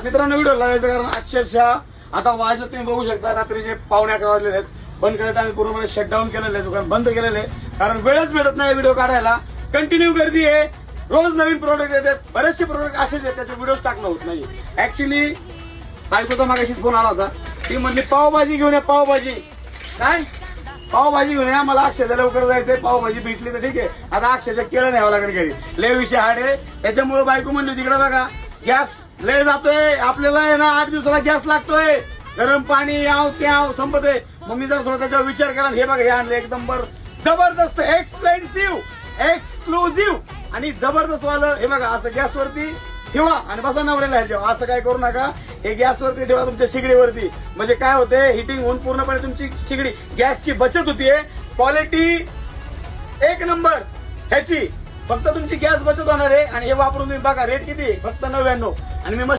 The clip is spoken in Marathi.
मित्रांनो व्हिडिओ लावायचं कारण अक्षरशः आता वाजलं तुम्ही बघू शकता रात्रीचे 11:15 वाजलेले आहेत. बंद करायचं आम्ही पूर्णपणे शटडाऊन केलेलं आहे, दुकान बंद केलेलं आहे कारण वेळच भेटत नाही व्हिडिओ काढायला. कंटिन्यू गर्दी आहे, रोज नवीन प्रोडक्ट येतात, बरेचसे प्रोडक्ट असेच आहेत त्याचे व्हिडिओ टाकणं होत नाही. ऍक्च्युली बायकोचा मागाशीच फोन आला होता, ती म्हणली पावभाजी घेऊन या, पावभाजी काय पावभाजी घेऊन या, मला अक्षरशः लवकर जायचंय, पावभाजी भेटली तर ठीक आहे, आता अक्षरशः केळं न्यावं लागेल घरी, लय विषय हार्ड आहे. त्याच्यामुळे बायको म्हणली तिकडे बघा गॅस लय जातोय, आपल्याला आहे ना 8 दिवसाला गॅस लागतोय, गरम पाणी याव त्याव संपत आहे. मग मी जर थोडा त्याच्यावर विचार केला, हे बघा हे आणले एकदम जबरदस्त एक्सपेन्सिव्ह एक्सक्लुझिव्ह आणि जबरदस्त वालं. हे बघा असं गॅसवरती ठेवा आणि बसा नवऱ्याला ह्याच्यावर, असं काय करू नका, हे गॅसवरती ठेवा तुमच्या शिगडीवरती. म्हणजे काय होते, हिटिंग होऊन पूर्णपणे तुमची शिगडी गॅसची बचत होतीये. क्वालिटी 1 नंबर ह्याची, फक्त तुमची गॅस बचत होणार आहे. आणि हे वापरून तुम्ही बघा रेट किती, फक्त 99 आणि मी